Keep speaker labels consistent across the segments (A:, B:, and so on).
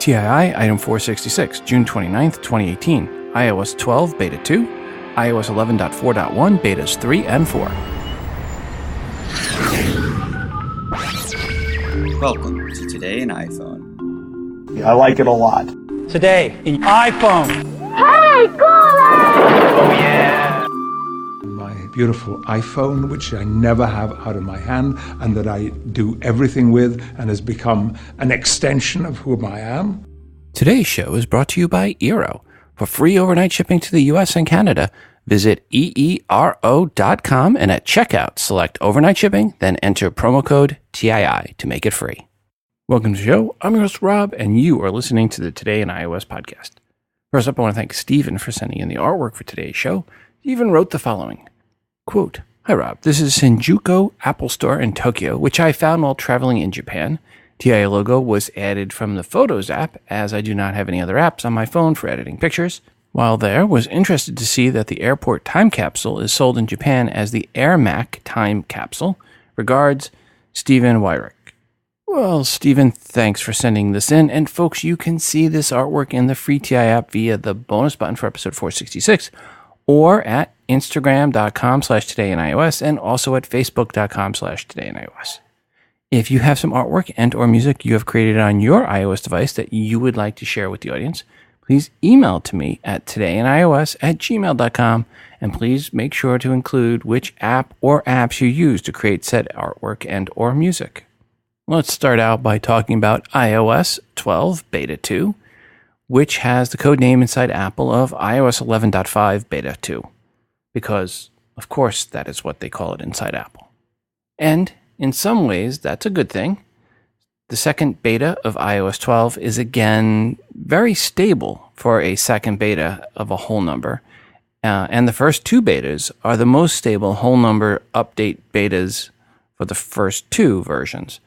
A: TII Item 466, June 29th, 2018, iOS 12 Beta 2, iOS 11.4.1 Betas 3 and 4.
B: Welcome to Today in iPhone.
C: I like it a lot.
D: Today in iPhone.
E: Hey, Google!
D: Oh yeah!
F: My beautiful iPhone, which I never have out of my hand and that I do everything with and has become an extension of who I am.
A: Today's show is brought to you by Eero. For free overnight shipping to the US and Canada, visit eero.com and at checkout, select overnight shipping, then enter promo code TII to make it free. Welcome to the show. I'm your host, Rob, and you are listening to the Today in iOS podcast. First up, I want to thank Stephen for sending in the artwork for today's show. He even wrote the following, quote, "Hi, Rob. This is Shinjuku Apple Store in Tokyo, which I found while traveling in Japan. TII logo was added from the Photos app, as I do not have any other apps on my phone for editing pictures. While there, was interested to see that the airport time capsule is sold in Japan as the AirMac time capsule. Regards, Stephen Wyrick." Well, Stephen, thanks for sending this in. And folks, you can see this artwork in the free TI app via the bonus button for episode 466 or at Instagram.com/todayinios and also at Facebook.com/todayinios. If you have some artwork and or music you have created on your iOS device that you would like to share with the audience, please email to me at todayinios@gmail.com, and please make sure to include which app or apps you use to create said artwork and or music. Let's start out by talking about iOS 12 Beta 2, which has the code name inside Apple of iOS 11.5 Beta 2, because, of course, that is what they call it inside Apple. And in some ways, that's a good thing. The second beta of iOS 12 is again very stable for a second beta of a whole number. And the first two betas are the most stable whole number update betas for the first two versions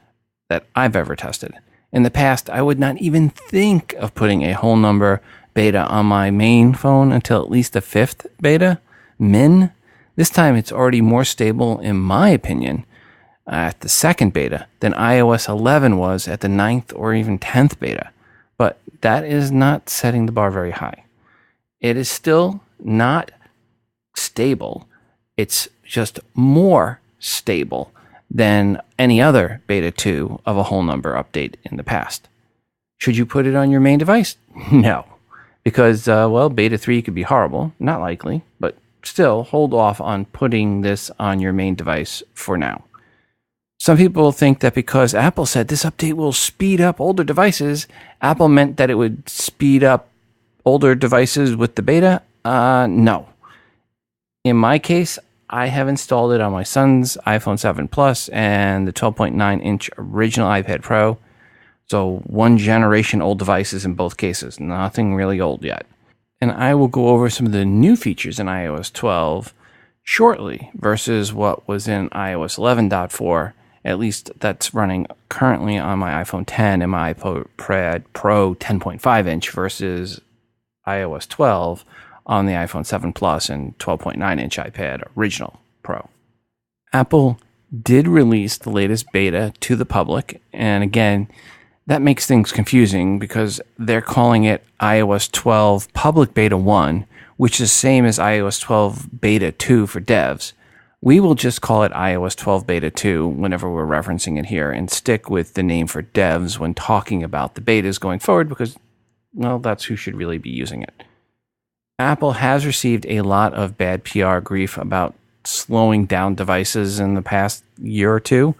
A: that I've ever tested. In the past, I would not even think of putting a whole number beta on my main phone until at least the fifth beta, Min. This time it's already more stable, in my opinion, at the second beta than iOS 11 was at the 9th or even 10th beta. But that is not setting the bar very high. It is still not stable. It's just more stable than any other beta 2 of a whole number update in the past. Should you put it on your main device? No. Because, beta 3 could be horrible. Not likely. But still, hold off on putting this on your main device for now. Some people think that because Apple said this update will speed up older devices, Apple meant that it would speed up older devices with the beta. No. In my case, I have installed it on my son's iPhone 7 Plus and the 12.9-inch original iPad Pro. So one generation old devices in both cases. Nothing really old yet. And I will go over some of the new features in iOS 12 shortly versus what was in iOS 11.4. At least that's running currently on my iPhone 10 and my iPad Pro 10.5-inch versus iOS 12 on the iPhone 7 Plus and 12.9-inch iPad Original Pro. Apple did release the latest beta to the public, and again, that makes things confusing because they're calling it iOS 12 Public Beta 1, which is the same as iOS 12 Beta 2 for devs. We will just call it iOS 12 Beta 2 whenever we're referencing it here and stick with the name for devs when talking about the betas going forward because, well, that's who should really be using it. Apple has received a lot of bad PR grief about slowing down devices in the past year or two,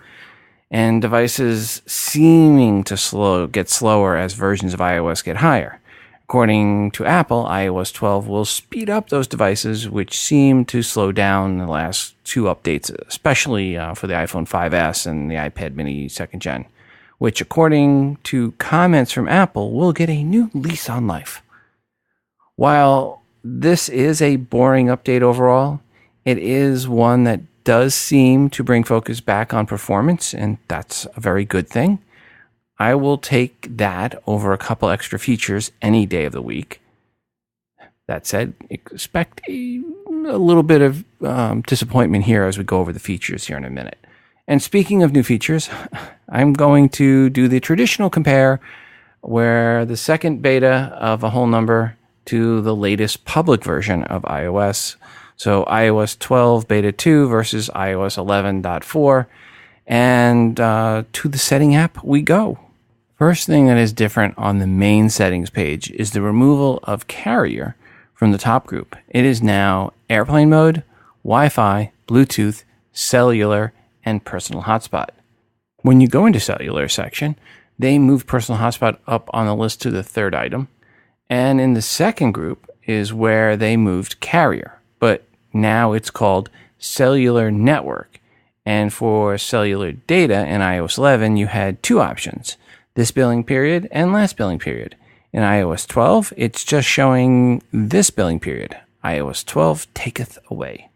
A: and devices seeming to get slower as versions of iOS get higher. According to Apple, iOS 12 will speed up those devices, which seem to slow down in the last two updates, especially for the iPhone 5S and the iPad mini 2nd gen, which, according to comments from Apple, will get a new lease on life. While this is a boring update overall, it is one that does seem to bring focus back on performance, and that's a very good thing. I will take that over a couple extra features any day of the week. That said, expect a little bit of disappointment here as we go over the features here in a minute. And speaking of new features, I'm going to do the traditional compare where the second beta of a whole number to the latest public version of iOS. So iOS 12 beta 2 versus iOS 11.4. And to the setting app we go. First thing that is different on the main settings page is the removal of carrier from the top group. It is now airplane mode, Wi-Fi, Bluetooth, cellular, and personal hotspot. When you go into cellular section, they move personal hotspot up on the list to the third item. And in the second group is where they moved carrier, but now it's called cellular network. And for cellular data in iOS 11, you had two options, this billing period and last billing period. In iOS 12, it's just showing this billing period. iOS 12 taketh away.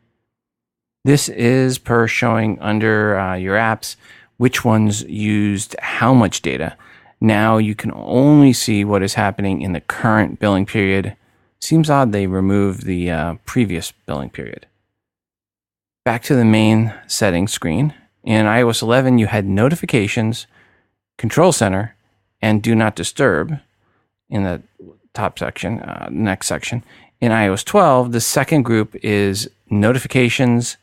A: This is per showing under your apps which ones used how much data. Now you can only see what is happening in the current billing period. Seems odd they removed the previous billing period. Back to the main settings screen. In iOS 11, you had notifications, control center, and do not disturb in the top section, next section. In iOS 12, the second group is notifications,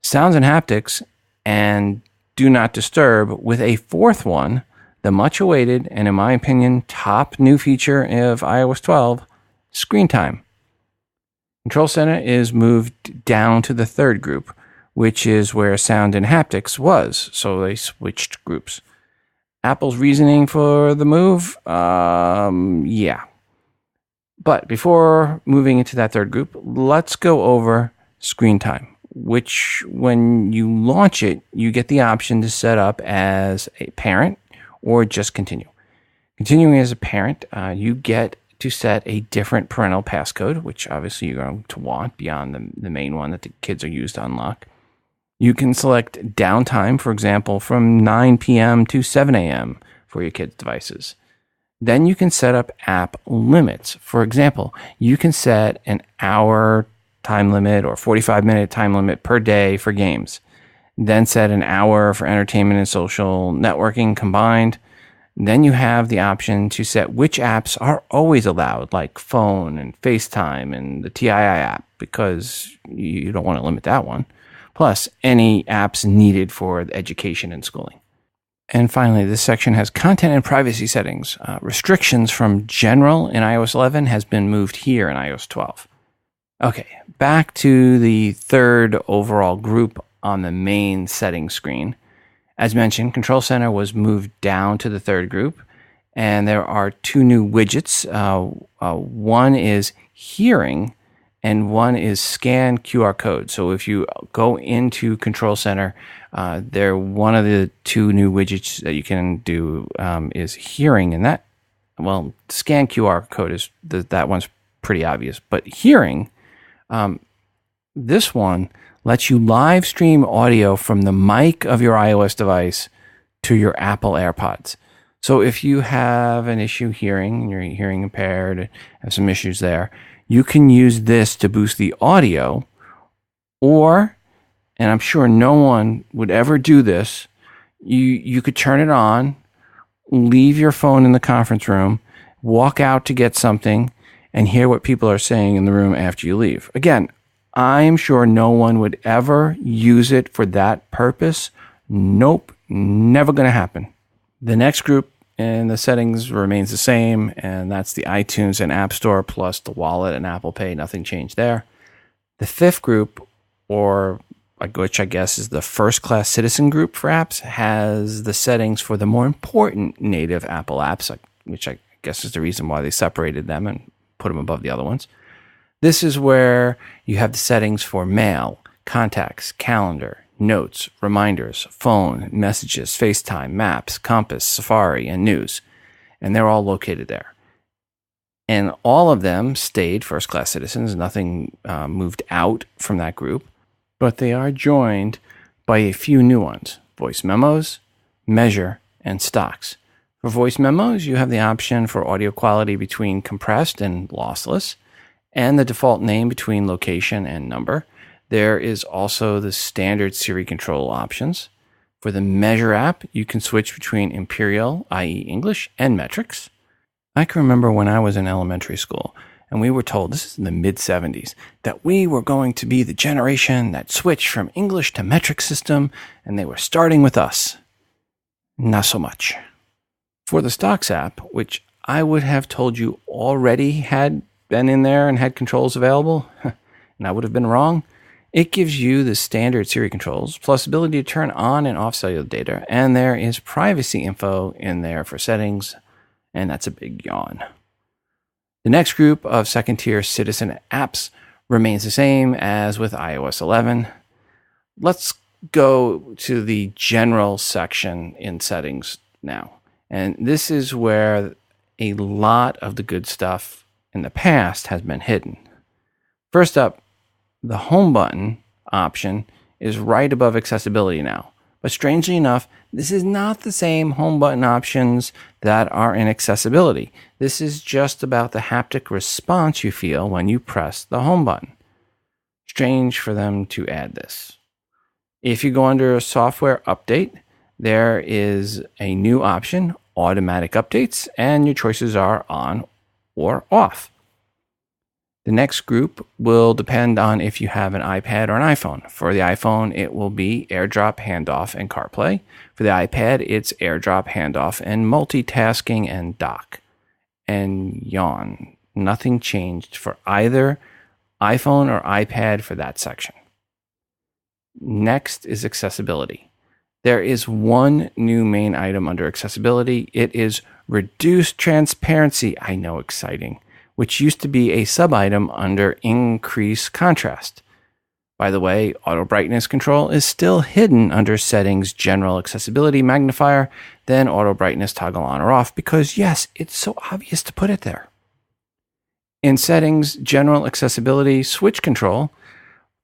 A: sounds and haptics, and do not disturb, with a fourth one, the much awaited and in my opinion top new feature of iOS 12, screen time. Control center is moved down to the third group, which is where sound and haptics was, so they switched groups. Apple's reasoning for the move? Yeah. But before moving into that third group, let's go over screen time, which when you launch it, you get the option to set up as a parent or just continue. Continuing as a parent, you get to set a different parental passcode, which obviously you're going to want beyond the main one that the kids are used to unlock. You can select downtime, for example, from 9 p.m. to 7 a.m. for your kids' devices. Then you can set up app limits. For example, you can set an hour time limit or 45-minute time limit per day for games. Then set an hour for entertainment and social networking combined. Then you have the option to set which apps are always allowed, like phone and FaceTime and the TII app, because you don't want to limit that one. Plus, any apps needed for education and schooling. And finally, this section has content and privacy settings. Restrictions from general in iOS 11 has been moved here in iOS 12. Okay, back to the third overall group on the main settings screen. As mentioned, Control Center was moved down to the third group, and there are two new widgets. One is hearing, and one is scan QR code. So if you go into Control Center, they're one of the two new widgets that you can do is hearing, and that, well, scan QR code is that one's pretty obvious, but hearing, this one lets you live stream audio from the mic of your iOS device to your Apple AirPods. So if you have an issue hearing, and you're hearing impaired, have some issues there, you can use this to boost the audio, or, and I'm sure no one would ever do this, you could turn it on, leave your phone in the conference room, walk out to get something, and hear what people are saying in the room after you leave. Again, I'm sure no one would ever use it for that purpose. Nope, never going to happen. The next group in the settings remains the same, and that's the iTunes and App Store plus the wallet and Apple Pay. Nothing changed there. The fifth group, or which I guess is the first-class citizen group for apps, has the settings for the more important native Apple apps, which I guess is the reason why they separated them and put them above the other ones. This is where you have the settings for mail, contacts, calendar, notes, reminders, phone, messages, FaceTime, maps, Compass, Safari, and news. And they're all located there. And all of them stayed first-class citizens. Nothing moved out from that group. But they are joined by a few new ones: voice memos, measure, and stocks. For voice memos, you have the option for audio quality between compressed and lossless, and the default name between location and number. There is also the standard Siri control options. For the Measure app, you can switch between Imperial, i.e. English, and metrics. I can remember when I was in elementary school and we were told, this is in the mid-70s, that we were going to be the generation that switched from English to metric system, and they were starting with us. Not so much. For the Stocks app, which I would have told you already had been in there and had controls available, and I would have been wrong, it gives you the standard Siri controls, plus ability to turn on and off cellular data, and there is privacy info in there for settings, and that's a big yawn. The next group of second-tier citizen apps remains the same as with iOS 11. Let's go to the general section in settings now. And this is where a lot of the good stuff in the past has been hidden. First up, the home button option is right above accessibility now. But strangely enough, this is not the same home button options that are in accessibility. This is just about the haptic response you feel when you press the home button. Strange for them to add this. If you go under software update, there is a new option, automatic updates, and your choices are on or off. The next group will depend on if you have an iPad or an iPhone. For the iPhone, it will be Airdrop, Handoff, and Carplay. For the iPad, it's Airdrop, Handoff, and multitasking and dock. And yawn. Nothing changed for either iPhone or iPad for that section. Next is accessibility. There is one new main item under accessibility. It is reduced transparency. I know, exciting. Which used to be a sub-item under increase contrast. By the way, auto brightness control is still hidden under settings general accessibility magnifier, then auto brightness toggle on or off, because yes, it's so obvious to put it there. In settings general accessibility switch control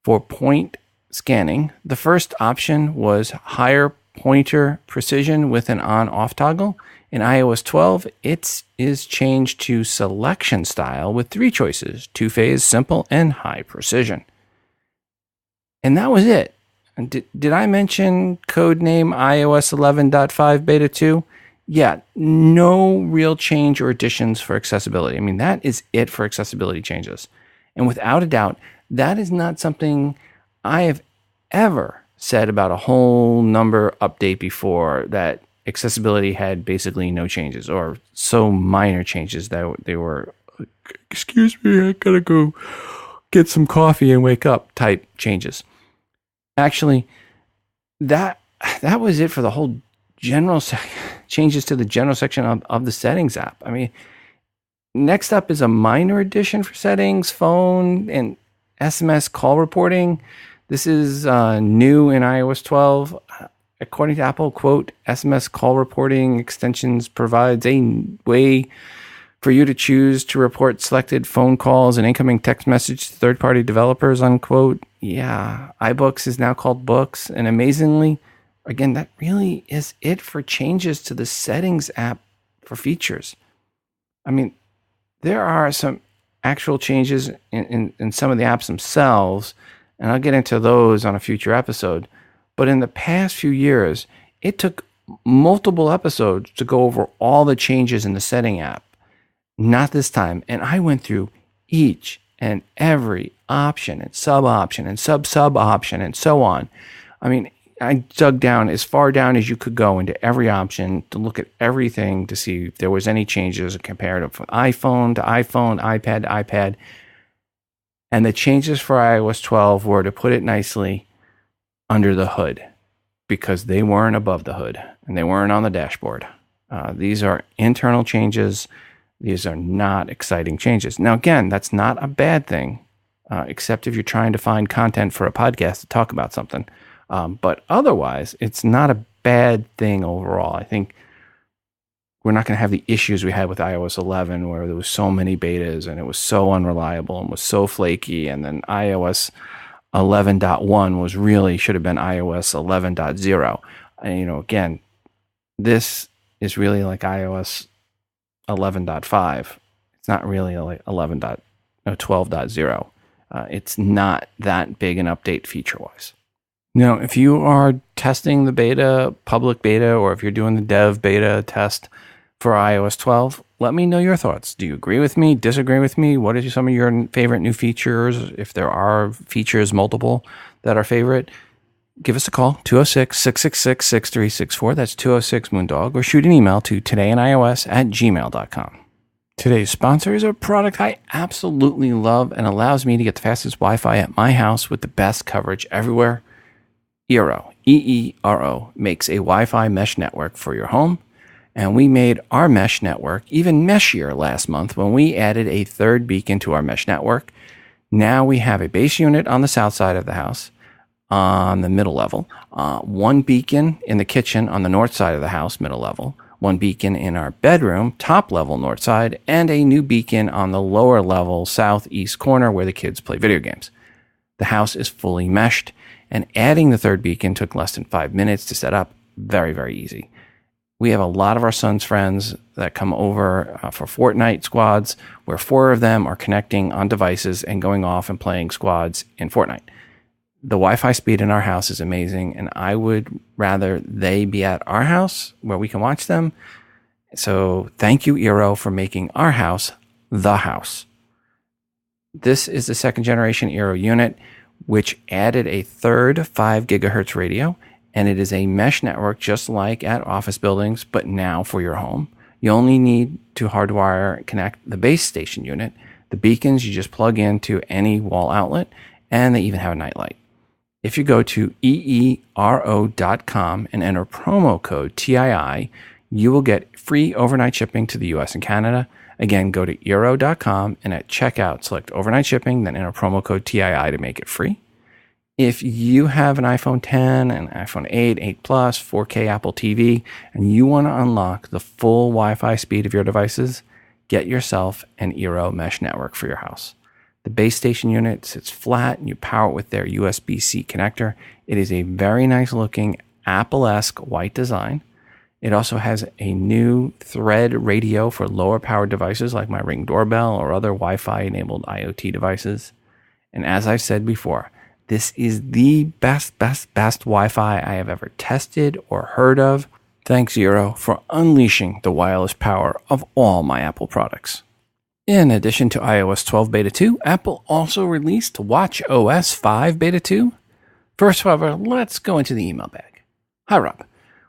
A: for point scanning, the first option was higher pointer precision with an on-off toggle. In iOS 12, it is changed to selection style with 3 choices, 2-phase, simple, and high precision. And that was it. Did I mention codename iOS 11.5 Beta 2? Yeah, no real change or additions for accessibility. I mean, that is it for accessibility changes. And without a doubt, that is not something I have ever said about a whole number update before, that accessibility had basically no changes or so minor changes that they were, excuse me, I gotta go get some coffee and wake up type changes. Actually, that was it for the whole general changes to the general section of the settings app. I mean, next up is a minor addition for settings, phone, and SMS call reporting. This is new in iOS 12. According to Apple, quote, SMS call reporting extensions provides a way for you to choose to report selected phone calls and incoming text message to third-party developers, unquote. Yeah, iBooks is now called Books. And amazingly, again, that really is it for changes to the settings app for features. I mean, there are some actual changes in some of the apps themselves, and I'll get into those on a future episode. But in the past few years, it took multiple episodes to go over all the changes in the setting app. Not this time. And I went through each and every option and sub-option and sub-sub-option and so on. I mean, I dug down as far down as you could go into every option to look at everything to see if there was any changes comparative from iPhone to iPhone, iPad to iPad. And the changes for iOS 12 were, to put it nicely, under the hood, because they weren't above the hood and they weren't on the dashboard. These are internal changes. These are not exciting changes. Now, again, that's not a bad thing, except if you're trying to find content for a podcast to talk about something. But otherwise, it's not a bad thing overall. I think we're not going to have the issues we had with iOS 11, where there was so many betas and it was so unreliable and was so flaky. And then iOS 11.1 should have been iOS 11.0. And, again, this is really like iOS 11.5. It's not really like 12.0. It's not that big an update feature-wise. Now, if you are testing the beta, public beta, or if you're doing the dev beta test for iOS 12, Let me know your thoughts. Do you agree with me? Disagree with me? What are some of your favorite new features? If there are features, multiple, that are favorite, give us a call, 206-666-6364. That's 206-Moondog. Or shoot an email to todayinios@gmail.com. Today's sponsor is a product I absolutely love and allows me to get the fastest Wi-Fi at my house with the best coverage everywhere. Eero, E-E-R-O, makes a Wi-Fi mesh network for your home. And we made our mesh network even meshier last month when we added a third beacon to our mesh network. Now we have a base unit on the south side of the house on the middle level, one beacon in the kitchen on the north side of the house, middle level, one beacon in our bedroom, top level north side, and a new beacon on the lower level southeast corner where the kids play video games. The house is fully meshed, and adding the third beacon took less than 5 minutes to set up. Very, very easy. We have a lot of our son's friends that come over for Fortnite squads, where 4 of them are connecting on devices and going off and playing squads in Fortnite. The Wi-Fi speed in our house is amazing, and I would rather they be at our house where we can watch them. So thank you, Eero, for making our house the house. This is the second generation Eero unit, which added a third 5 gigahertz radio. And it is a mesh network just like at office buildings, but now for your home. You only need to hardwire and connect the base station unit. The beacons you just plug into any wall outlet, and they even have a nightlight. If you go to eero.com and enter promo code TII, you will get free overnight shipping to the US and Canada. Again, go to eero.com and at checkout, select overnight shipping, then enter promo code TII to make it free. If you have an iPhone 10, an iPhone 8, 8 Plus, 4K Apple TV, and you want to unlock the full Wi-Fi speed of your devices, get yourself an Eero mesh network for your house. The base station unit sits flat and you power it with their USB-C connector. It is a very nice looking Apple-esque white design. It also has a new thread radio for lower powered devices like my Ring doorbell or other Wi-Fi enabled IoT devices. And as I've said before, this is the best Wi-Fi I have ever tested or heard of. Thanks, Eero, for unleashing the wireless power of all my Apple products. In addition to iOS 12 Beta 2, Apple also released watchOS 5 Beta 2. First, however, let's go into the email bag. Hi, Rob.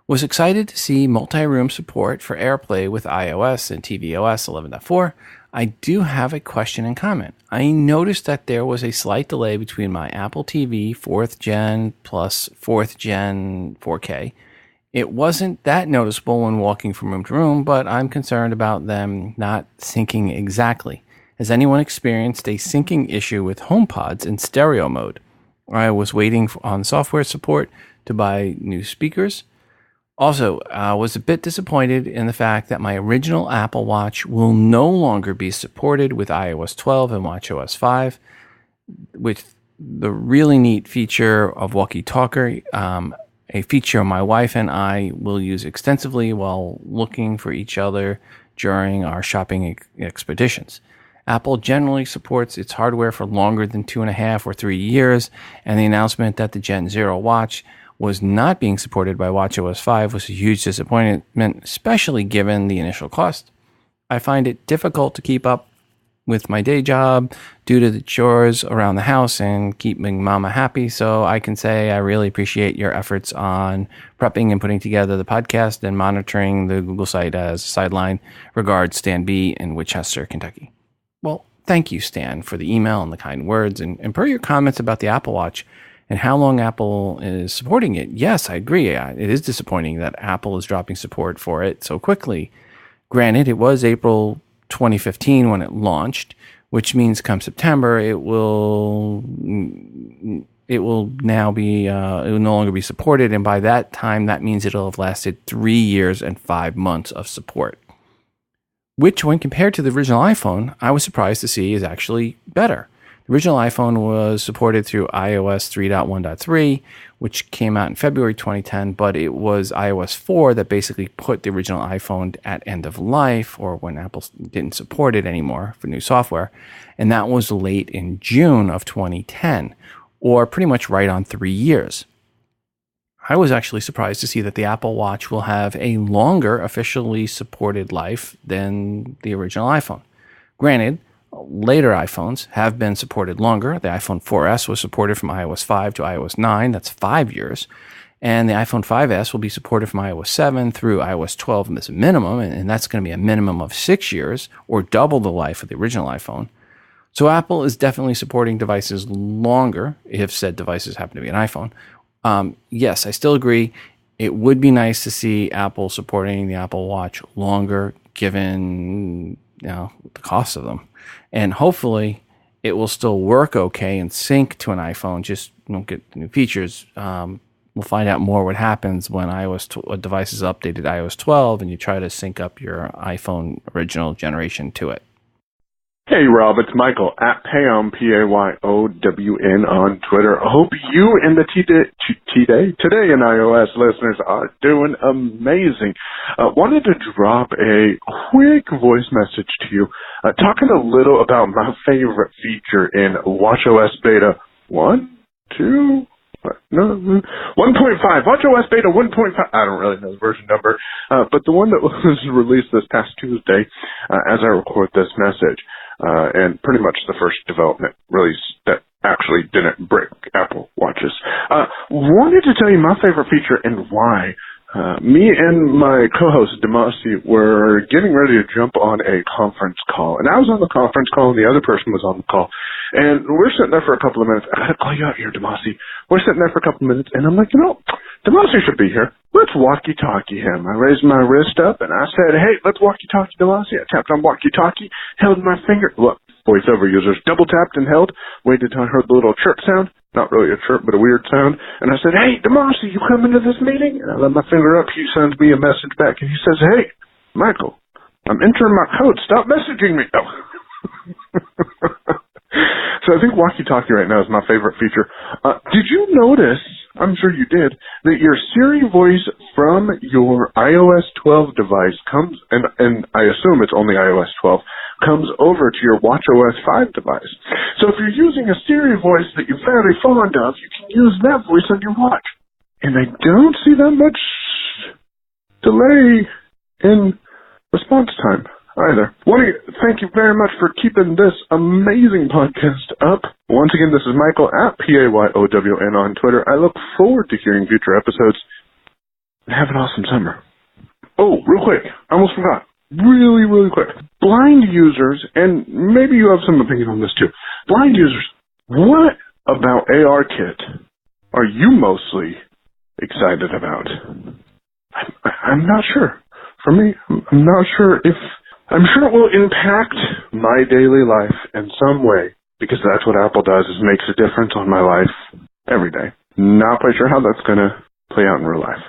A: Was excited to see multi-room support for AirPlay with iOS and tvOS 11.4. I do have a question and comment. I noticed that there was a slight delay between my Apple TV 4th Gen plus 4th Gen 4K. It wasn't that noticeable when walking from room to room, but I'm concerned about them not syncing exactly. Has anyone experienced a syncing issue with HomePods in stereo mode? I was waiting on software support to buy new speakers. Also, I was a bit disappointed in the fact that my original Apple Watch will no longer be supported with iOS 12 and watchOS 5, with the really neat feature of Walkie-Talkie, a feature my wife and I will use extensively while looking for each other during our shopping expeditions. Apple generally supports its hardware for longer than 2.5 or 3 years, and the announcement that the Gen 0 watch was not being supported by watchOS 5 was a huge disappointment, especially given the initial cost. I find it difficult to keep up with my day job due to the chores around the house and keeping mama happy, so I can say I really appreciate your efforts on prepping and putting together the podcast and monitoring the Google site as a sideline. Regards, Stan B. in Winchester, Kentucky. Well, thank you, Stan, for the email and the kind words, and per your comments about the Apple Watch and how long Apple is supporting it. Yes, I agree. It is disappointing that Apple is dropping support for it so quickly. Granted, it was April 2015 when it launched, which means come September, it will now be, it will no longer be supported. And by that time, that means it'll have lasted 3 years and 5 months of support, which when compared to the original iPhone, I was surprised to see is actually better. The original iPhone was supported through iOS 3.1.3, which came out in February 2010, but it was iOS 4 that basically put the original iPhone at end of life, or when Apple didn't support it anymore for new software. And that was late in June of 2010, or pretty much right on 3 years. I was actually surprised to see that the Apple Watch will have a longer officially supported life than the original iPhone. Granted, later iPhones have been supported longer. The iPhone 4S was supported from iOS 5 to iOS 9. That's 5 years. And the iPhone 5S will be supported from iOS 7 through iOS 12 as a minimum, and that's going to be a minimum of 6 years, or double the life of the original iPhone. So Apple is definitely supporting devices longer, if said devices happen to be an iPhone. Yes, I still agree. It would be nice to see Apple supporting the Apple Watch longer, given the cost of them. And hopefully it will still work okay and sync to an iPhone, just won't get the new features. We'll find out more what happens when a device is updated to iOS 12 and you try to sync up your iPhone original generation to it.
G: Hey, Rob, it's Michael at Payown, P-A-Y-O-W-N on Twitter. I hope you and the Today in iOS listeners are doing amazing. Wanted to drop a quick voice message to you, talking a little about my favorite feature in watchOS Beta 1, 2... No, 1.5. watchOS Beta 1.5. I don't really know the version number, but the one that was released this past Tuesday, as I record this message, and pretty much the first development release that actually didn't break Apple Watches. Wanted to tell you my favorite feature and why. Me and my co-host, Demasi, were getting ready to jump on a conference call. And I was on the conference call, and the other person was on the call. And we're sitting there for a couple of minutes. I got to call you out here, Demasi. We're sitting there for a couple of minutes, and I'm like, Demasi should be here. Let's walkie-talkie him. I raised my wrist up, and I said, hey, let's walkie-talkie Demasi. I tapped on walkie-talkie, held my finger. Look, voiceover users double-tapped and held, waited until I heard the little chirp sound. Not really a chirp, but a weird sound. And I said, hey, Demasi, you coming to this meeting? And I let my finger up. He sends me a message back, and he says, hey, Michael, I'm entering my code. Stop messaging me. Oh. So I think walkie-talkie right now is my favorite feature. Did you notice, I'm sure you did, that your Siri voice from your iOS 12 device comes, and I assume it's only iOS 12, comes over to your watchOS 5 device. So if you're using a Siri voice that you're very fond of, you can use that voice on your watch. And I don't see that much delay in response time either. Thank you very much for keeping this amazing podcast up. Once again, this is Michael at PAYOWN on Twitter. I look forward to hearing future episodes. Have an awesome summer. Oh, real quick, I almost forgot. Really, really quick. Blind users, and maybe you have some opinion on this too. Blind users, what about ARKit are you mostly excited about? I'm not sure. For me, I'm not sure if... I'm sure it will impact my daily life in some way, because that's what Apple does, is makes a difference on my life every day. Not quite sure how that's going to play out in real life.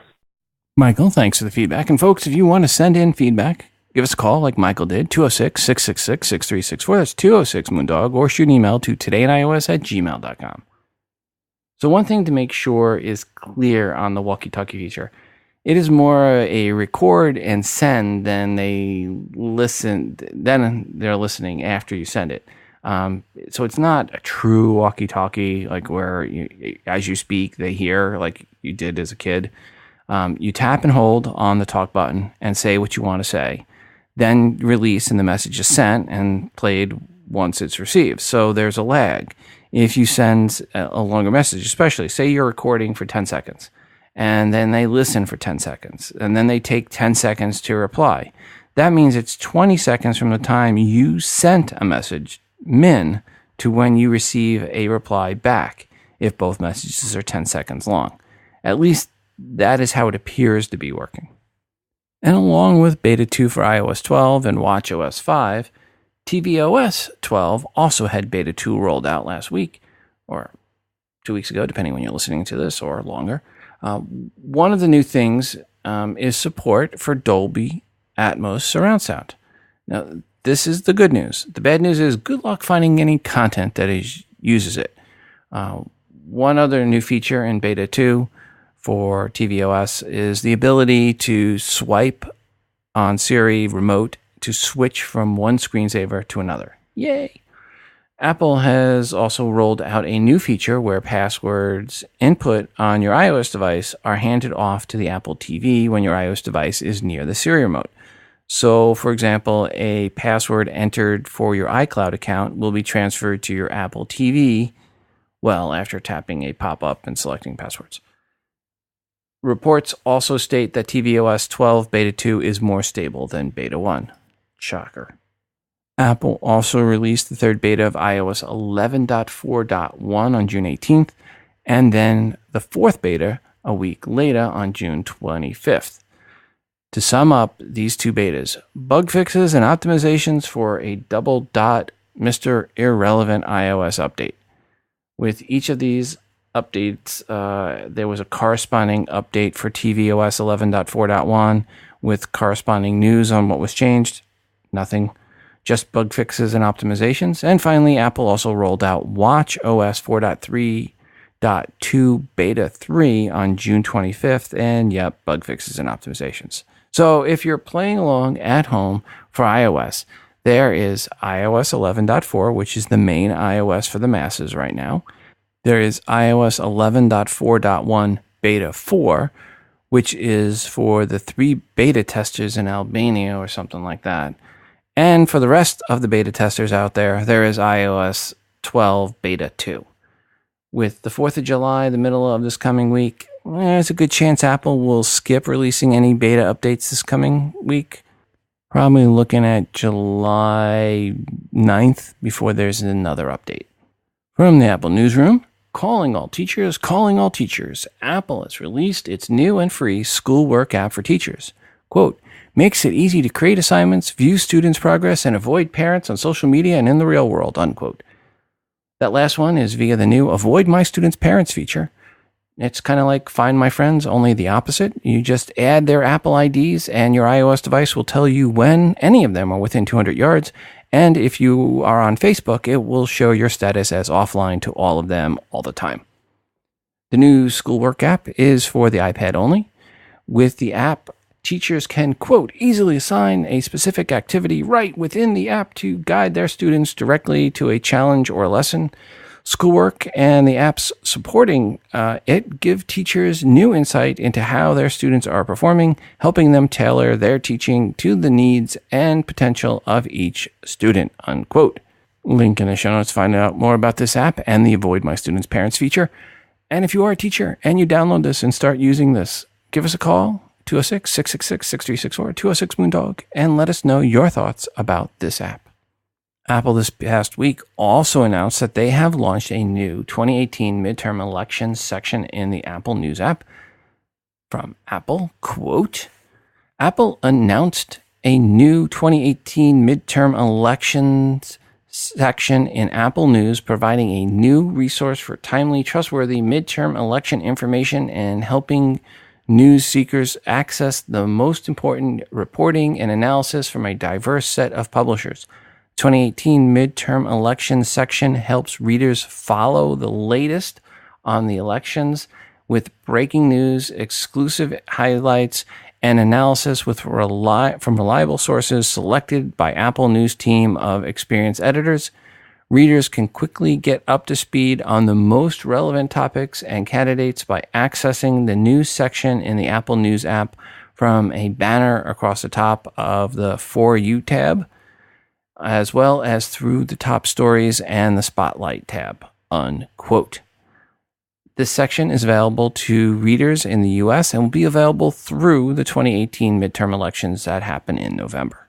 A: Michael, thanks for the feedback. And folks, if you want to send in feedback, give us a call like Michael did, 206-666-6364. That's 206-Moondog, or shoot an email to todayinios@gmail.com. So one thing to make sure is clear on the walkie-talkie feature. It is more a record and send than they're listening after you send it. So it's not a true walkie-talkie, like where as you speak, they hear like you did as a kid. You tap and hold on the talk button and say what you want to say. Then release and the message is sent and played once it's received. So there's a lag. If you send a longer message, especially say you're recording for 10 seconds and then they listen for 10 seconds and then they take 10 seconds to reply. That means it's 20 seconds from the time you sent a message, to when you receive a reply back, if both messages are 10 seconds long. At least that is how it appears to be working. And along with Beta 2 for iOS 12 and watchOS 5, tvOS 12 also had Beta 2 rolled out last week, or 2 weeks ago, depending when you're listening to this, or longer. One of the new things is support for Dolby Atmos surround sound. Now, this is the good news. The bad news is good luck finding any content that uses it. One other new feature in Beta 2 for tvOS is the ability to swipe on Siri remote to switch from one screensaver to another. Yay! Apple has also rolled out a new feature where passwords input on your iOS device are handed off to the Apple TV when your iOS device is near the Siri remote. So, for example, a password entered for your iCloud account will be transferred to your Apple TV, after tapping a pop-up and selecting passwords. Reports also state that tvOS 12 Beta 2 is more stable than Beta 1. Shocker. Apple also released the third beta of iOS 11.4.1 on June 18th, and then the fourth beta a week later on June 25th. To sum up these two betas, bug fixes and optimizations for a double dot Mr. Irrelevant iOS update. With each of these updates, there was a corresponding update for tvOS 11.4.1 with corresponding news on what was changed. Nothing. Just bug fixes and optimizations. And finally, Apple also rolled out watchOS 4.3.2 Beta 3 on June 25th. And bug fixes and optimizations. So if you're playing along at home for iOS, there is iOS 11.4, which is the main iOS for the masses right now. There is iOS 11.4.1 Beta 4, which is for the 3 beta testers in Albania or something like that. And for the rest of the beta testers out there, there is iOS 12 Beta 2. With the 4th of July, the middle of this coming week, there's a good chance Apple will skip releasing any beta updates this coming week. Probably looking at July 9th before there's another update. From the Apple Newsroom, calling all teachers. Apple has released its new and free Schoolwork App for teachers. Quote, makes it easy to create assignments, view students' progress, and avoid parents on social media and in the real world, unquote. That last one is via the new Avoid My Students' Parents feature. It's kind of like Find My Friends, only the opposite. You just add their Apple IDs and your iOS device will tell you when any of them are within 200 yards. And if you are on Facebook, it will show your status as offline to all of them all the time. The new Schoolwork app is for the iPad only. With the app, teachers can, quote, easily assign a specific activity right within the app to guide their students directly to a challenge or lesson. Schoolwork and the apps supporting it give teachers new insight into how their students are performing, helping them tailor their teaching to the needs and potential of each student, unquote. Link in the show notes to find out more about this app and the Avoid My Students' Parents feature. And if you are a teacher and you download this and start using this, give us a call, 206-666-6364, 206-MOONDOG, and let us know your thoughts about this app. Apple this past week also announced that they have launched a new 2018 midterm elections section in the Apple News app. From Apple, quote, Apple announced a new 2018 midterm elections section in Apple News, providing a new resource for timely, trustworthy midterm election information and helping news seekers access the most important reporting and analysis from a diverse set of publishers. 2018 midterm elections section helps readers follow the latest on the elections with breaking news, exclusive highlights, and analysis from reliable sources selected by Apple News team of experienced editors. Readers can quickly get up to speed on the most relevant topics and candidates by accessing the news section in the Apple News app from a banner across the top of the For You tab, as well as through the top stories and the Spotlight tab, unquote. This section is available to readers in the U.S. and will be available through the 2018 midterm elections that happen in November.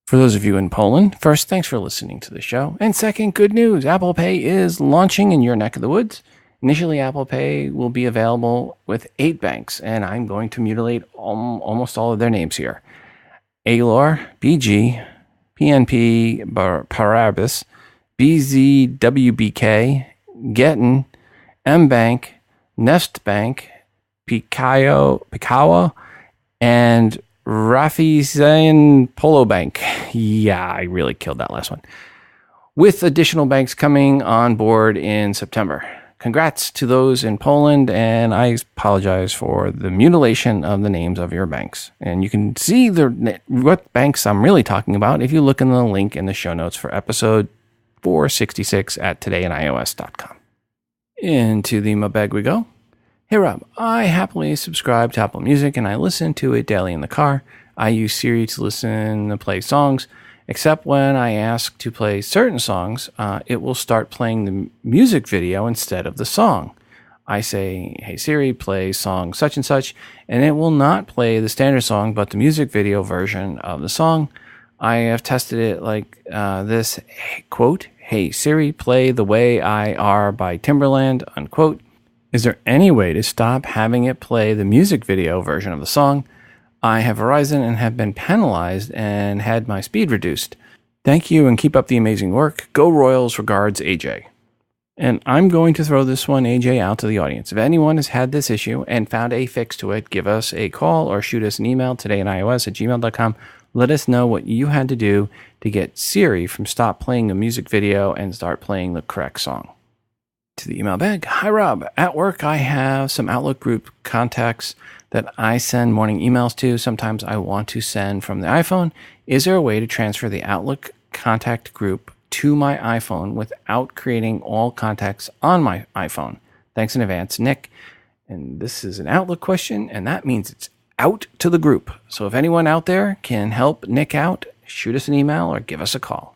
A: For those of you in Poland, first, thanks for listening to the show. And second, good news, Apple Pay is launching in your neck of the woods. Initially, Apple Pay will be available with 8 banks, and I'm going to mutilate almost all of their names here. Alor, BG, PNP Paribas, BZWBK, Getin, mBank, Nest Bank, Pikawa, and Raiffeisen Polo Bank. Yeah, I really killed that last one. With additional banks coming on board in September. Congrats to those in Poland, and I apologize for the mutilation of the names of your banks. And you can see what banks I'm really talking about if you look in the link in the show notes for episode 466 at todayandios.com. Into the mailbag we go. Hey Rob, I happily subscribe to Apple Music and I listen to it daily in the car. I use Siri to listen to play songs, except when I ask to play certain songs, it will start playing the music video instead of the song. I say, hey Siri, play song such and such, and it will not play the standard song, but the music video version of the song. I have tested it like this, quote, hey Siri, play The Way I Are by Timberland, unquote. Is there any way to stop having it play the music video version of the song? I have Verizon and have been penalized and had my speed reduced. Thank you and keep up the amazing work. Go Royals, regards, AJ. And I'm going to throw this one, AJ, out to the audience. If anyone has had this issue and found a fix to it, give us a call or shoot us an email, todayandios@gmail.com. Let us know what you had to do to get Siri from stop playing the music video and start playing the correct song. To the email bag. Hi, Rob. At work, I have some Outlook group contacts that I send morning emails to. Sometimes I want to send from the iPhone. Is there a way to transfer the Outlook contact group to my iPhone without creating all contacts on my iPhone? Thanks in advance, Nick. And this is an Outlook question, and that means it's out to the group. So if anyone out there can help Nick out, shoot us an email or give us a call.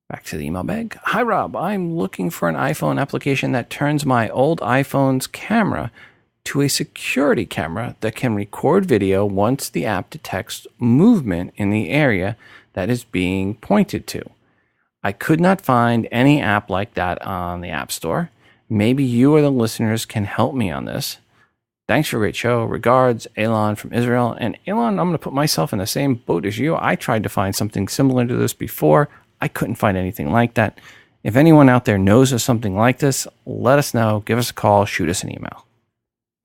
A: Back to the email bag. Hi, Rob. I'm looking for an iPhone application that turns my old iPhone's camera to a security camera that can record video once the app detects movement in the area that is being pointed to. I could not find any app like that on the App Store. Maybe you or the listeners can help me on this. Thanks for a great show. Regards, Elon from Israel. And Elon, I'm going to put myself in the same boat as you. I tried to find something similar to this before. I couldn't find anything like that. If anyone out there knows of something like this, let us know. Give us a call. Shoot us an email.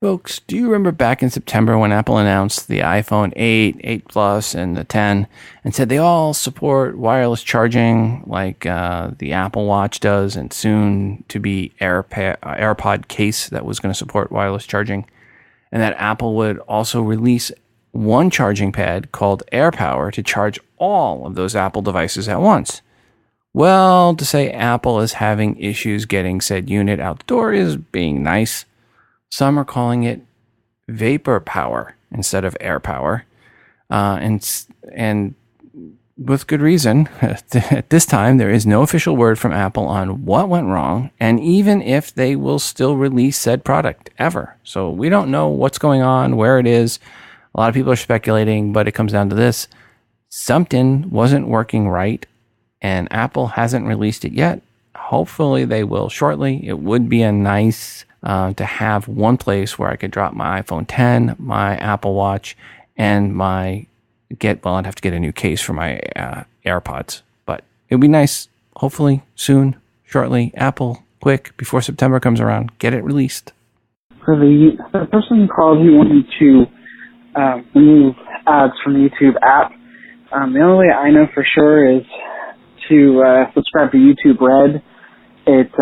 A: Folks, do you remember back in September when Apple announced the iPhone 8, 8 Plus, and the 10 and said they all support wireless charging like the Apple Watch does, and soon to be AirPod case that was going to support wireless charging, and that Apple would also release one charging pad called AirPower to charge all of those Apple devices at once? Well, to say Apple is having issues getting said unit out the door is being nice. Some are calling it vapor power instead of air power. And with good reason. At this time, there is no official word from Apple on what went wrong, and even if they will still release said product ever. So we don't know what's going on, where it is. A lot of people are speculating, but it comes down to this. Something wasn't working right, and Apple hasn't released it yet. Hopefully they will shortly. It would be a nice to have one place where I could drop my iPhone 10, my Apple Watch, and I'd have to get a new case for my AirPods. But it would be nice, hopefully, soon, shortly, Apple, quick, before September comes around, get it released.
H: For the person who called, he wanted to remove ads from the YouTube app. The only way I know for sure is to subscribe to YouTube Red. It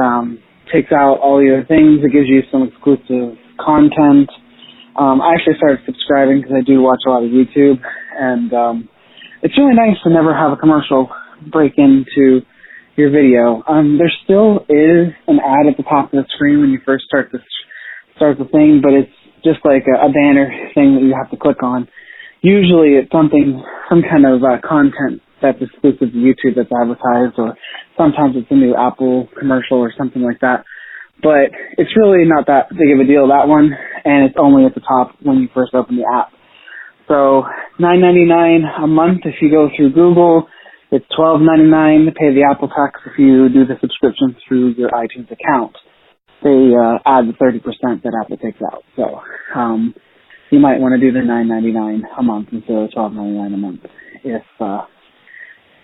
H: takes out all the other things. It gives you some exclusive content. I actually started subscribing because I do watch a lot of YouTube, and it's really nice to never have a commercial break into your video. There still is an ad at the top of the screen when you first start the thing, but it's just like a banner thing that you have to click on. Usually it's some kind of content that's exclusive to YouTube that's advertised, or sometimes it's a new Apple commercial or something like that. But it's really not that big of a deal, that one, and it's only at the top when you first open the app. So $9.99 a month if you go through Google. It's $12.99 to pay the Apple tax if you do the subscription through your iTunes account. They add the 30% that Apple takes out. So you might want to do the $9.99 a month instead of $12.99 a month if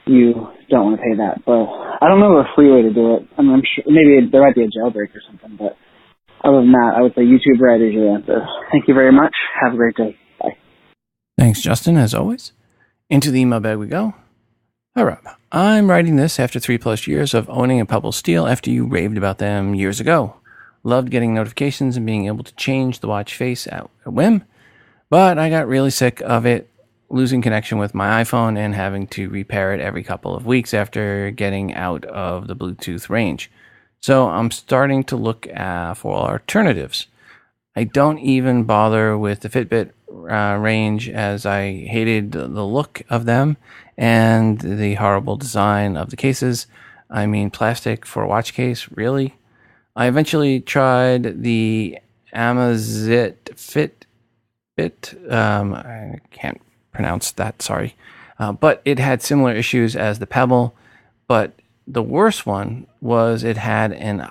H: you don't want to pay that. But I don't know of a free way to do it. I mean, I'm sure maybe there might be a jailbreak or something, but other than that, I would say YouTube Red is your answer. Thank you very much. Have a great day. Bye.
A: Thanks, Justin, as always. Into the email bag we go. Hi, Rob. I'm writing this after 3+ years of owning a Pebble Steel after you raved about them years ago. Loved getting notifications and being able to change the watch face at a whim, but I got really sick of it losing connection with my iPhone and having to repair it every couple of weeks after getting out of the Bluetooth range. So I'm starting to look for alternatives. I don't even bother with the Fitbit range, as I hated the look of them and the horrible design of the cases. I mean, plastic for a watch case, really? I eventually tried the Amazfit Fitbit. I can't pronounce that, sorry. But it had similar issues as the Pebble. But the worst one was it had an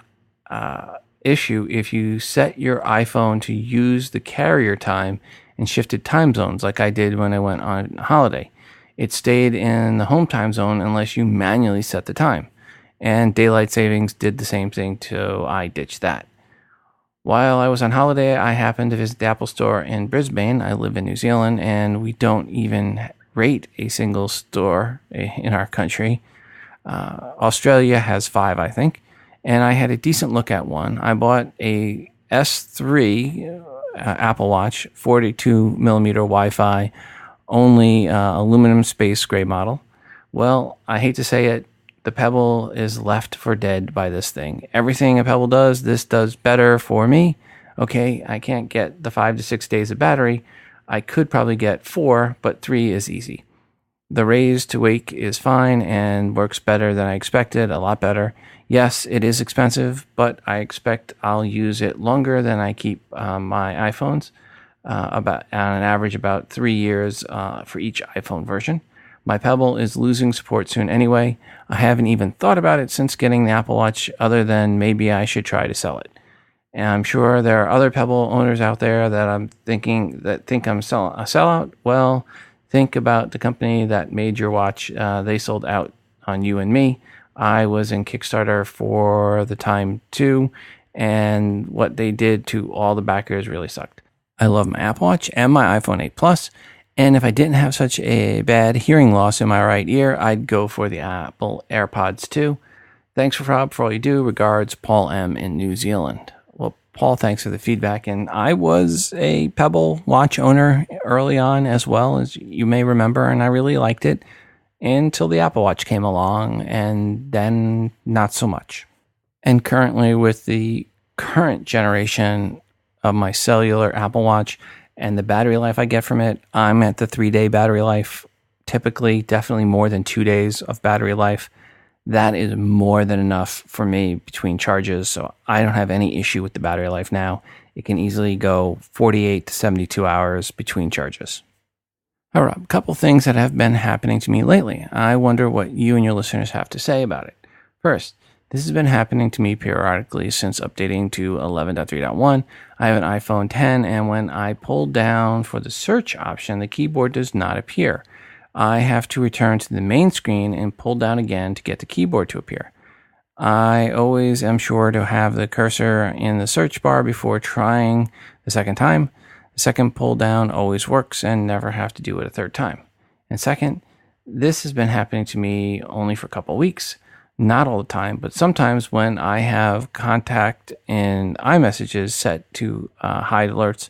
A: issue if you set your iPhone to use the carrier time and shifted time zones, like I did when I went on holiday. It stayed in the home time zone unless you manually set the time. And daylight savings did the same thing, so I ditched that. While I was on holiday, I happened to visit the Apple Store in Brisbane. I live in New Zealand, and we don't even rate a single store in our country. Australia has 5, I think, and I had a decent look at one. I bought a S3 Apple Watch, 42 millimeter Wi-Fi, only aluminum space gray model. Well, I hate to say it, the Pebble is left for dead by this thing. Everything a Pebble does, this does better for me. Okay, I can't get the 5 to 6 days of battery. I could probably get 4, but 3 is easy. The raise to wake is fine and works better than I expected, a lot better. Yes, it is expensive, but I expect I'll use it longer than I keep my iPhones, about on an average about 3 years for each iPhone version. My Pebble is losing support soon anyway. I haven't even thought about it since getting the Apple Watch, other than maybe I should try to sell it. And I'm sure there are other Pebble owners out there that think I'm a sellout. Well, think about the company that made your watch. They sold out on you and me. I was in Kickstarter for the time too, and what they did to all the backers really sucked. I love my Apple Watch and my iPhone 8 Plus. And if I didn't have such a bad hearing loss in my right ear, I'd go for the Apple AirPods too. Thanks, Rob, for all you do. Regards, Paul M. in New Zealand. Well, Paul, thanks for the feedback. And I was a Pebble watch owner early on as well, as you may remember, and I really liked it until the Apple Watch came along, and then not so much. And currently, with the current generation of my cellular Apple Watch, and the battery life I get from it, I'm at the 3-day battery life, typically, definitely more than 2 days of battery life. That is more than enough for me between charges, so I don't have any issue with the battery life now. It can easily go 48 to 72 hours between charges. All right, a couple things that have been happening to me lately. I wonder what you and your listeners have to say about it. First, this has been happening to me periodically since updating to 11.3.1. I have an iPhone 10, and when I pull down for the search option, the keyboard does not appear. I have to return to the main screen and pull down again to get the keyboard to appear. I always am sure to have the cursor in the search bar before trying the second time. The second pull down always works and never have to do it a third time. And second, this has been happening to me only for a couple weeks. Not all the time, but sometimes when I have contact in iMessages set to hide alerts,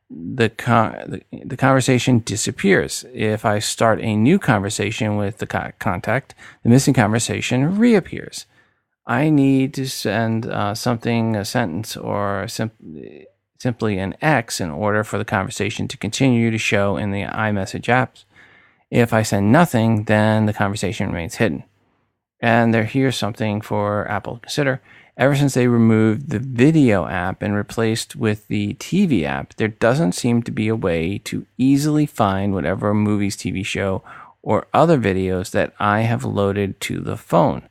A: the conversation disappears. If I start a new conversation with the contact, the missing conversation reappears. I need to send something, a sentence, or simply an X in order for the conversation to continue to show in the iMessage apps. If I send nothing, then the conversation remains hidden. And here's something for Apple to consider. Ever since they removed the video app and replaced with the TV app, there doesn't seem to be a way to easily find whatever movies, TV show, or other videos that I have loaded to the phone.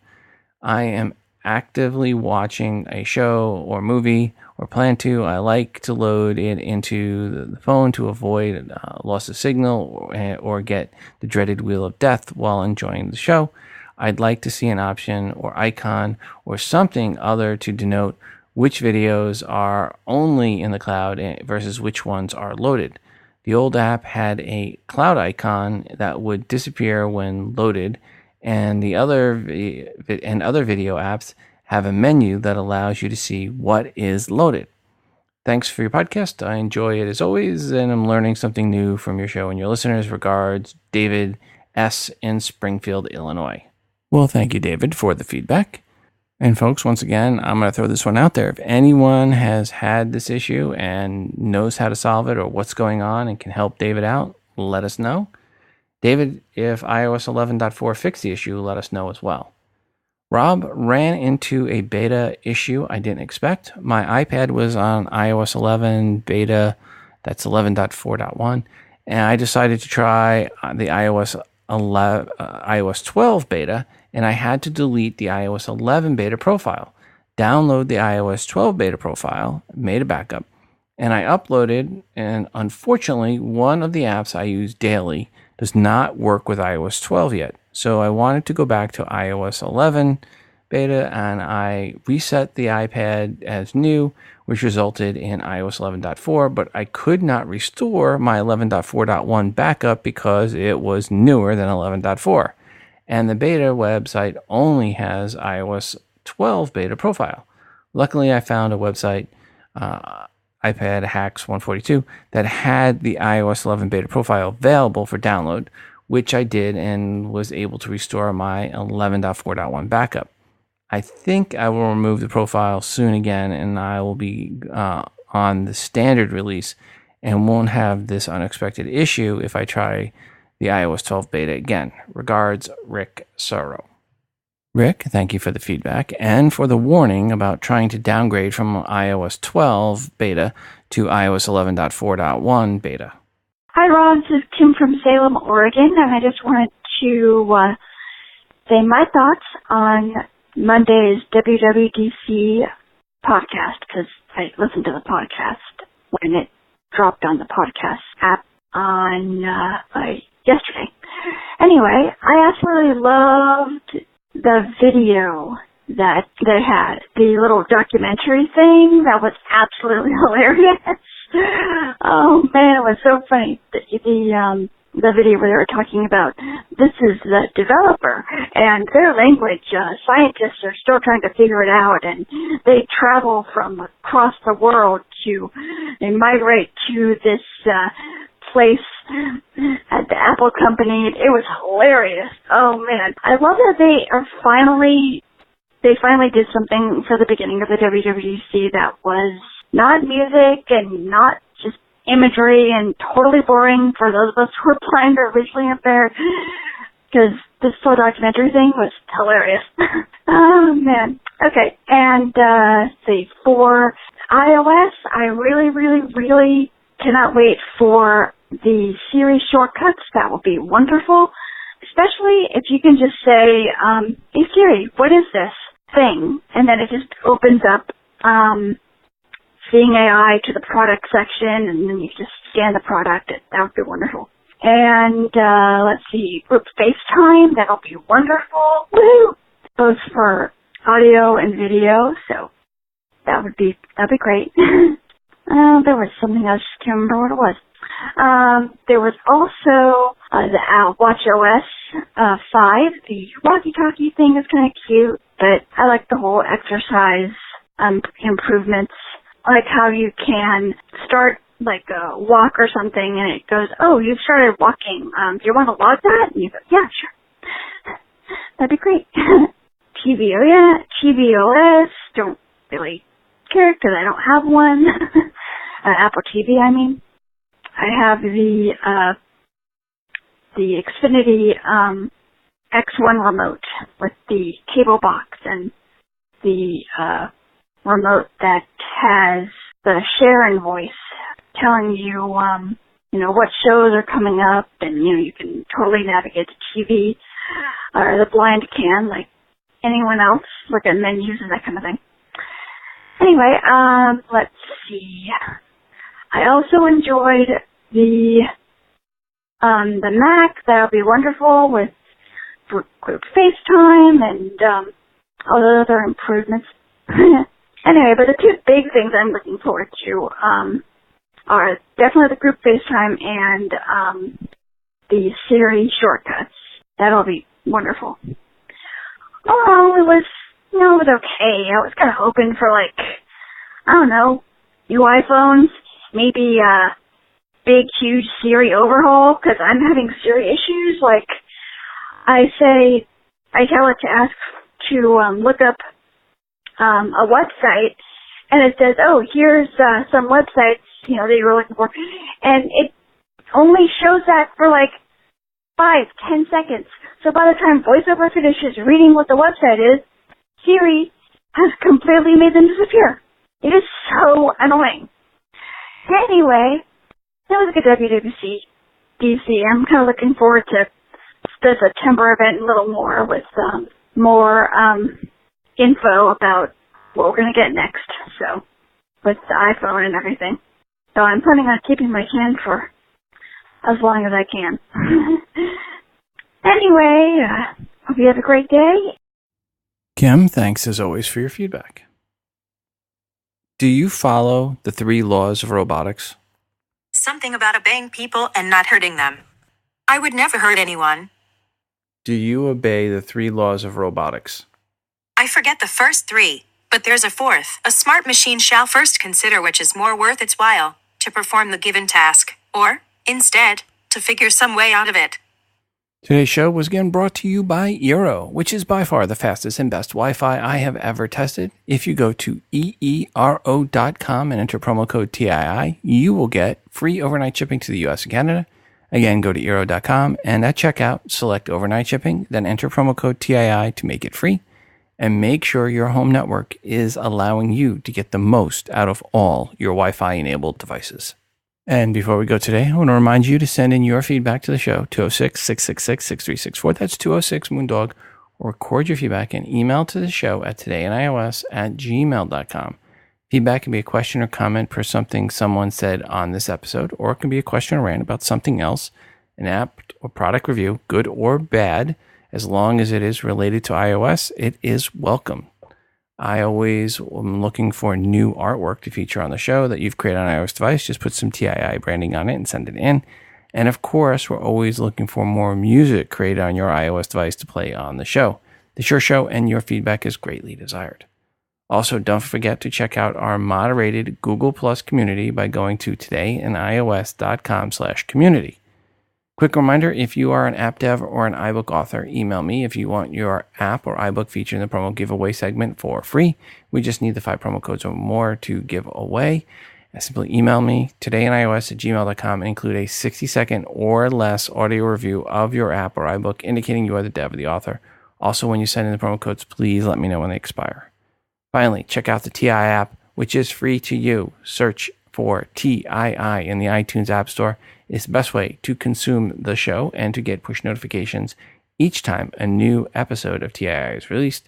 A: I am actively watching a show or movie or plan to. I like to load it into the phone to avoid loss of signal or get the dreaded wheel of death while enjoying the show. I'd like to see an option or icon or something other to denote which videos are only in the cloud versus which ones are loaded. The old app had a cloud icon that would disappear when loaded, and the other video apps have a menu that allows you to see what is loaded. Thanks for your podcast. I enjoy it as always, and I'm learning something new from your show and your listeners. Regards, David S. in Springfield, Illinois. Well, thank you, David, for the feedback. And folks, once again, I'm going to throw this one out there. If anyone has had this issue and knows how to solve it or what's going on and can help David out, let us know. David, if iOS 11.4 fixed the issue, let us know as well. Rob ran into a beta issue I didn't expect. My iPad was on iOS 11 beta, that's 11.4.1, and I decided to try the iOS 12 beta, and I had to delete the iOS 11 beta profile, download the iOS 12 beta profile, made a backup, and I uploaded, and unfortunately, one of the apps I use daily does not work with iOS 12 yet. So I wanted to go back to iOS 11 beta, and I reset the iPad as new, which resulted in iOS 11.4, but I could not restore my 11.4.1 backup because it was newer than 11.4. And the beta website only has iOS 12 beta profile. Luckily, I found a website, iPad Hacks 142, that had the iOS 11 beta profile available for download, which I did and was able to restore my 11.4.1 backup. I think I will remove the profile soon again, and I will be on the standard release and won't have this unexpected issue if I try the iOS 12 beta again. Regards, Rick Sorrow. Rick, thank you for the feedback and for the warning about trying to downgrade from iOS 12 beta to iOS 11.4.1 beta.
I: Hi, Rob. This is Kim from Salem, Oregon, and I just wanted to say my thoughts on Monday's WWDC podcast, because I listened to the podcast when it dropped on the podcast app on yesterday. Anyway, I absolutely loved the video that they had, the little documentary thing. That was absolutely hilarious. Oh man, it was so funny. The video where they were talking about this is the developer and their language. Scientists are still trying to figure it out, and they travel from across the world they migrate to this place at the Apple company. It was hilarious. Oh man, I love that they finally did something for the beginning of the WWDC that was not music and not just imagery and totally boring for those of us who were blind or visually impaired, because this whole documentary thing was hilarious. Oh man. Okay, and for iOS, I really, really, really cannot wait for the Siri shortcuts. That will be wonderful, especially if you can just say, hey Siri, what is this thing? And then it just opens up Seeing AI to the product section, and then you just scan the product. That would be wonderful. And let's see, group FaceTime, that'll be wonderful. Woo! Both for audio and video, so that'd be great. There was something else, I can't remember what it was. There was also the watchOS 5. The Walkie-Talkie thing is kind of cute, but I like the whole exercise improvements. I like how you can start like a walk or something, and it goes, oh, you've started walking. Do you want to log that? And you go, yeah, sure. That'd be great. tvOS, don't really care because I don't have one. Apple TV, I mean. I have the Xfinity X1 remote with the cable box and the remote that has the share-in voice telling you, what shows are coming up, and, you can totally navigate the TV, or the blind can, like anyone else, look at menus and that kind of thing. Anyway, let's see. I also enjoyed the Mac. That'll be wonderful with group FaceTime and all the other improvements. Anyway, but the two big things I'm looking forward to are definitely the group FaceTime and the Siri shortcuts. That'll be wonderful. Oh, it was okay. I was kind of hoping for new iPhones, maybe a big, huge Siri overhaul, because I'm having Siri issues. Like, I tell it to ask to look up a website, and it says, oh, here's some websites, that you're looking for. And it only shows that for like 5-10 seconds. So by the time VoiceOver finishes reading what the website is, Siri has completely made them disappear. It is so annoying. Anyway, that was a good WWDC. I'm kind of looking forward to the September event a little more with more info about what we're going to get next. So, with the iPhone and everything. So I'm planning on keeping my hand for as long as I can. Anyway, hope you have a great day.
A: Kim, thanks as always for your feedback. Do you follow the 3 laws of robotics?
J: Something about obeying people and not hurting them. I would never hurt anyone.
A: Do you obey the 3 laws of robotics?
J: I forget the first 3, but there's a 4th. A smart machine shall first consider which is more worth its while to perform the given task, or, instead, to figure some way out of it.
A: Today's show was again brought to you by Eero, which is by far the fastest and best Wi-Fi I have ever tested. If you go to eero.com and enter promo code TII, you will get free overnight shipping to the US and Canada. Again, go to eero.com and at checkout, select overnight shipping, then enter promo code TII to make it free. And make sure your home network is allowing you to get the most out of all your Wi-Fi enabled devices. And before we go today, I want to remind you to send in your feedback to the show, 206-666-6364. That's 206-MOONDOG. Or record your feedback and email to the show at todayinios@gmail.com. Feedback can be a question or comment per something someone said on this episode, or it can be a question or rant about something else, an app or product review, good or bad. As long as it is related to iOS, it is welcome. I always am looking for new artwork to feature on the show that you've created on an iOS device. Just put some TII branding on it and send it in. And of course, we're always looking for more music created on your iOS device to play on the show. The Sure Show and your feedback is greatly desired. Also, don't forget to check out our moderated Google Plus community by going to todayinios.com/community. Quick reminder, if you are an app dev or an iBook author, email me if you want your app or iBook featured in the promo giveaway segment for free. We just need the 5 promo codes or more to give away. Simply email me todayinios@gmail.com and include a 60-second or less audio review of your app or iBook indicating you are the dev or the author. Also, when you send in the promo codes, please let me know when they expire. Finally, check out the TII app, which is free to you. Search for TII in the iTunes App Store. It's the best way to consume the show and to get push notifications each time a new episode of TII is released.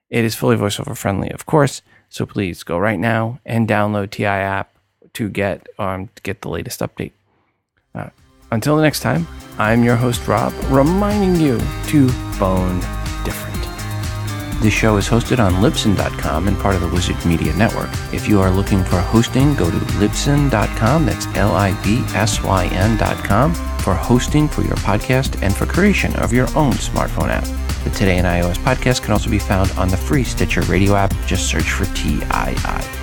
A: It is fully VoiceOver friendly, of course, so please go right now and download TII app to get the latest update. Until the next time, I'm your host, Rob, reminding you to phone different. This show is hosted on Libsyn.com and part of the Wizard Media Network. If you are looking for hosting, go to Libsyn.com. That's Libsyn.com for hosting for your podcast and for creation of your own smartphone app. The Today in iOS podcast can also be found on the free Stitcher radio app. Just search for TII.